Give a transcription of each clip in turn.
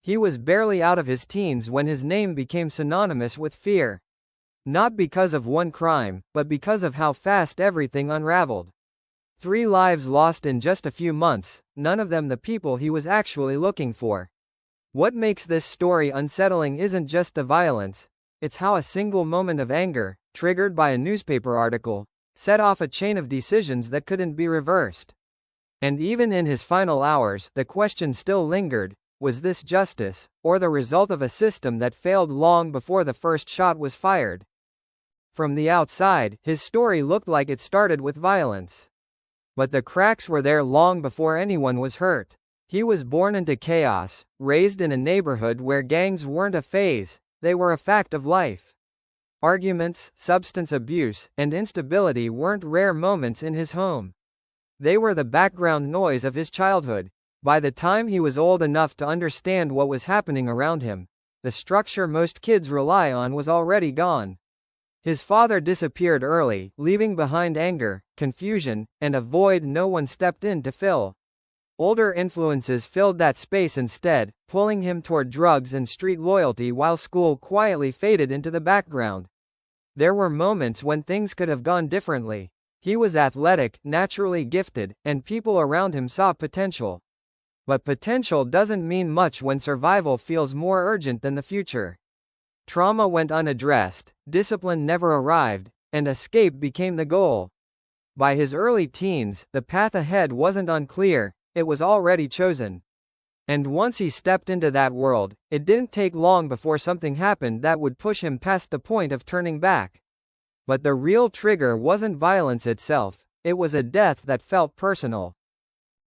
He was barely out of his teens when his name became synonymous with fear. Not because of one crime, but because of how fast everything unraveled. 3 lives lost in just a few months, none of them the people he was actually looking for. What makes this story unsettling isn't just the violence, it's how a single moment of anger, triggered by a newspaper article, set off a chain of decisions that couldn't be reversed. And even in his final hours, the question still lingered: was this justice, or the result of a system that failed long before the first shot was fired? From the outside, his story looked like it started with violence. But the cracks were there long before anyone was hurt. He was born into chaos, raised in a neighborhood where gangs weren't a phase, they were a fact of life. Arguments, substance abuse, and instability weren't rare moments in his home. They were the background noise of his childhood. By the time he was old enough to understand what was happening around him, the structure most kids rely on was already gone. His father disappeared early, leaving behind anger, confusion, and a void no one stepped in to fill. Older influences filled that space instead, pulling him toward drugs and street loyalty while school quietly faded into the background. There were moments when things could have gone differently. He was athletic, naturally gifted, and people around him saw potential. But potential doesn't mean much when survival feels more urgent than the future. Trauma went unaddressed, discipline never arrived, and escape became the goal. By his early teens, the path ahead wasn't unclear, it was already chosen. And once he stepped into that world, it didn't take long before something happened that would push him past the point of turning back. But the real trigger wasn't violence itself, it was a death that felt personal.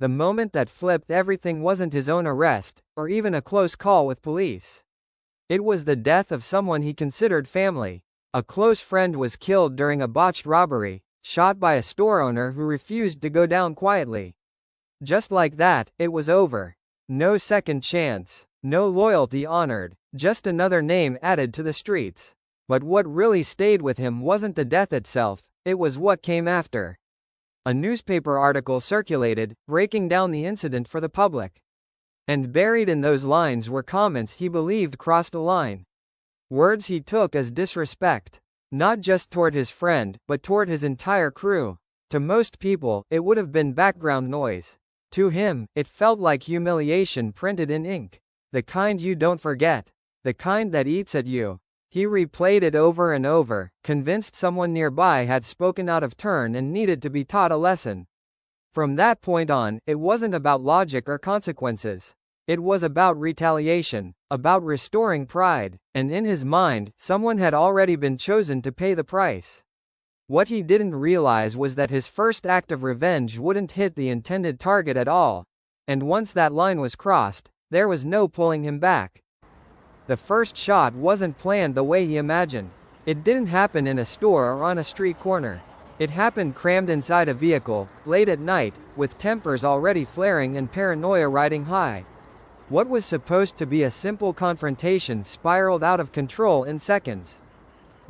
The moment that flipped everything wasn't his own arrest, or even a close call with police. It was the death of someone he considered family. A close friend was killed during a botched robbery, shot by a store owner who refused to go down quietly. Just like that, it was over. No second chance, no loyalty honored, just another name added to the streets. But what really stayed with him wasn't the death itself, it was what came after. A newspaper article circulated, breaking down the incident for the public. And buried in those lines were comments he believed crossed a line. Words he took as disrespect. Not just toward his friend, but toward his entire crew. To most people, it would have been background noise. To him, it felt like humiliation printed in ink. The kind you don't forget. The kind that eats at you. He replayed it over and over, convinced someone nearby had spoken out of turn and needed to be taught a lesson. From that point on, it wasn't about logic or consequences. It was about retaliation, about restoring pride, and in his mind, someone had already been chosen to pay the price. What he didn't realize was that his first act of revenge wouldn't hit the intended target at all, and once that line was crossed, there was no pulling him back. The first shot wasn't planned the way he imagined. It didn't happen in a store or on a street corner. It happened crammed inside a vehicle, late at night, with tempers already flaring and paranoia riding high. What was supposed to be a simple confrontation spiraled out of control in seconds.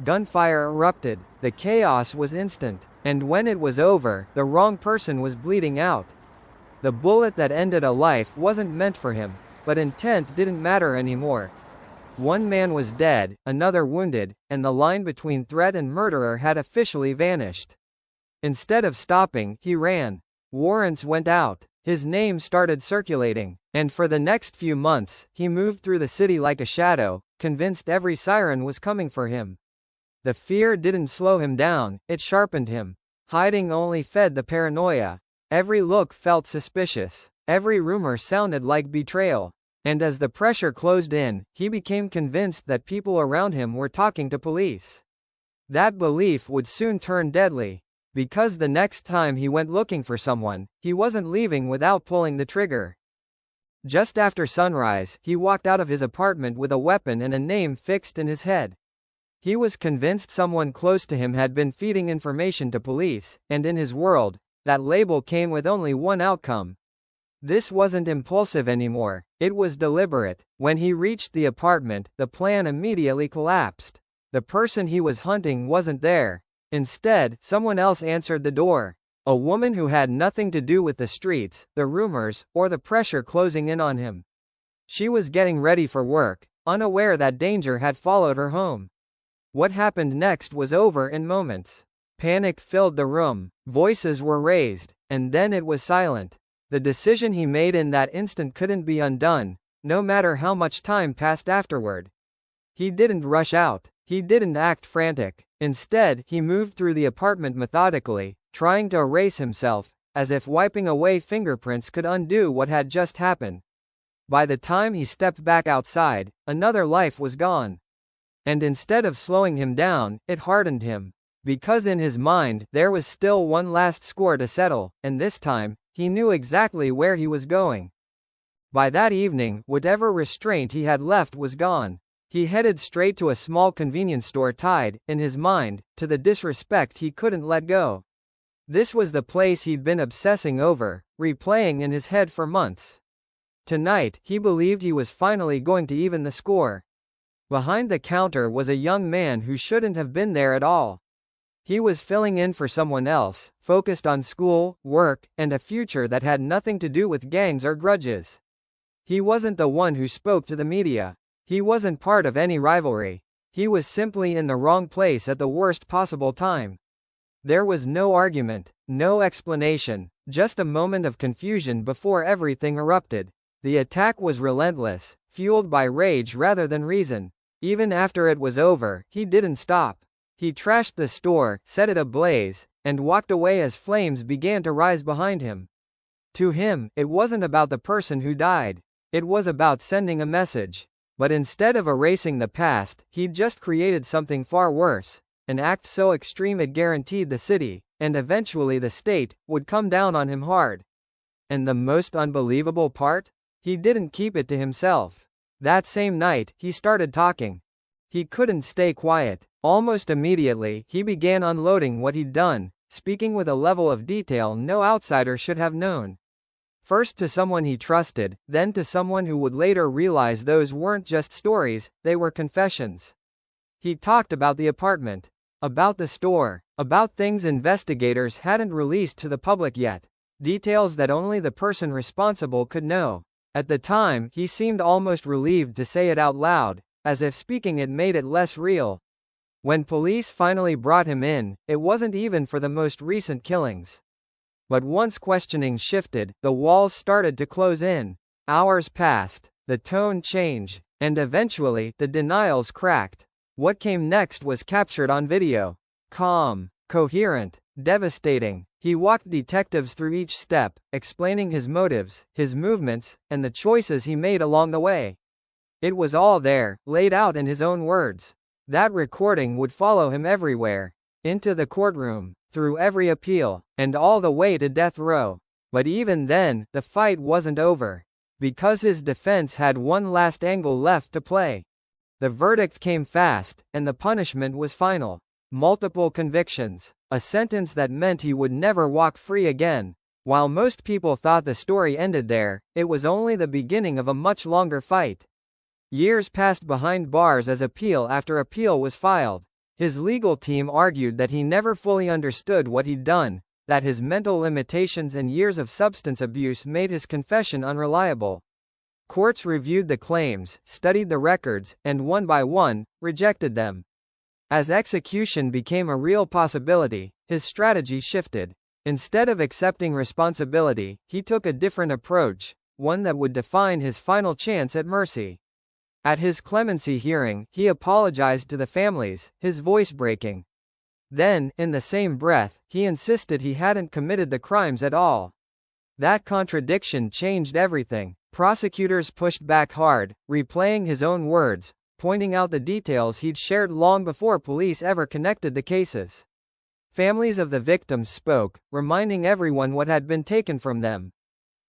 Gunfire erupted, the chaos was instant, and when it was over, the wrong person was bleeding out. The bullet that ended a life wasn't meant for him, but intent didn't matter anymore. One man was dead, another wounded, and the line between threat and murderer had officially vanished. Instead of stopping, he ran. Warrants went out. His name started circulating, and for the next few months, he moved through the city like a shadow, convinced every siren was coming for him. The fear didn't slow him down, it sharpened him. Hiding only fed the paranoia. Every look felt suspicious. Every rumor sounded like betrayal. And as the pressure closed in, he became convinced that people around him were talking to police. That belief would soon turn deadly. Because the next time he went looking for someone, he wasn't leaving without pulling the trigger. Just after sunrise, he walked out of his apartment with a weapon and a name fixed in his head. He was convinced someone close to him had been feeding information to police, and in his world, that label came with only one outcome. This wasn't impulsive anymore, it was deliberate. When he reached the apartment, the plan immediately collapsed. The person he was hunting wasn't there. Instead, someone else answered the door. A woman who had nothing to do with the streets, the rumors, or the pressure closing in on him. She was getting ready for work, unaware that danger had followed her home. What happened next was over in moments. Panic filled the room, voices were raised, and then it was silent. The decision he made in that instant couldn't be undone, no matter how much time passed afterward. He didn't rush out, he didn't act frantic. Instead, he moved through the apartment methodically, trying to erase himself, as if wiping away fingerprints could undo what had just happened. By the time he stepped back outside, another life was gone. And instead of slowing him down, it hardened him. Because in his mind, there was still one last score to settle, and this time, he knew exactly where he was going. By that evening, whatever restraint he had left was gone. He headed straight to a small convenience store tied, in his mind, to the disrespect he couldn't let go. This was the place he'd been obsessing over, replaying in his head for months. Tonight, he believed he was finally going to even the score. Behind the counter was a young man who shouldn't have been there at all. He was filling in for someone else, focused on school, work, and a future that had nothing to do with gangs or grudges. He wasn't the one who spoke to the media. He wasn't part of any rivalry. He was simply in the wrong place at the worst possible time. There was no argument, no explanation, just a moment of confusion before everything erupted. The attack was relentless, fueled by rage rather than reason. Even after it was over, he didn't stop. He trashed the store, set it ablaze, and walked away as flames began to rise behind him. To him, it wasn't about the person who died. It was about sending a message. But instead of erasing the past, he'd just created something far worse. An act so extreme it guaranteed the city, and eventually the state, would come down on him hard. And the most unbelievable part? He didn't keep it to himself. That same night, he started talking. He couldn't stay quiet. Almost immediately, he began unloading what he'd done, speaking with a level of detail no outsider should have known. First to someone he trusted, then to someone who would later realize those weren't just stories, they were confessions. He talked about the apartment, about the store, about things investigators hadn't released to the public yet, details that only the person responsible could know. At the time, he seemed almost relieved to say it out loud, as if speaking it made it less real. When police finally brought him in, it wasn't even for the most recent killings. But once questioning shifted, the walls started to close in. Hours passed, the tone changed, and eventually, the denials cracked. What came next was captured on video. Calm, coherent, devastating. He walked detectives through each step, explaining his motives, his movements, and the choices he made along the way. It was all there, laid out in his own words. That recording would follow him everywhere. Into the courtroom, through every appeal, and all the way to death row. But even then, the fight wasn't over. Because his defense had one last angle left to play. The verdict came fast, and the punishment was final. Multiple convictions. A sentence that meant he would never walk free again. While most people thought the story ended there, it was only the beginning of a much longer fight. Years passed behind bars as appeal after appeal was filed. His legal team argued that he never fully understood what he'd done, that his mental limitations and years of substance abuse made his confession unreliable. Courts reviewed the claims, studied the records, and one by one, rejected them. As execution became a real possibility, his strategy shifted. Instead of accepting responsibility, he took a different approach, one that would define his final chance at mercy. At his clemency hearing, he apologized to the families, his voice breaking. Then, in the same breath, he insisted he hadn't committed the crimes at all. That contradiction changed everything. Prosecutors pushed back hard, replaying his own words, pointing out the details he'd shared long before police ever connected the cases. Families of the victims spoke, reminding everyone what had been taken from them.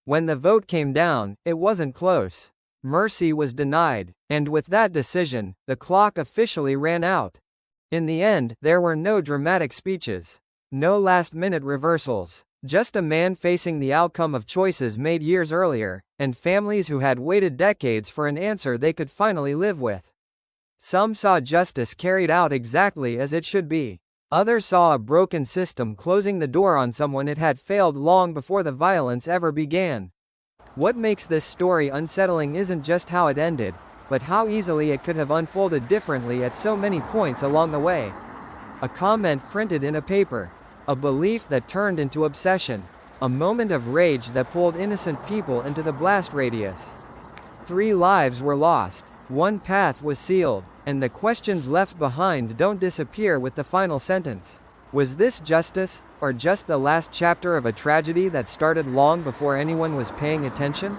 When the vote came down, it wasn't close. Mercy was denied, and with that decision, the clock officially ran out. In the end, there were no dramatic speeches. No last-minute reversals. Just a man facing the outcome of choices made years earlier, and families who had waited decades for an answer they could finally live with. Some saw justice carried out exactly as it should be. Others saw a broken system closing the door on someone it had failed long before the violence ever began. What makes this story unsettling isn't just how it ended, but how easily it could have unfolded differently at so many points along the way. A comment printed in a paper. A belief that turned into obsession. A moment of rage that pulled innocent people into the blast radius. 3 lives were lost. 1 path was sealed. And the questions left behind don't disappear with the final sentence. Was this justice, or just the last chapter of a tragedy that started long before anyone was paying attention?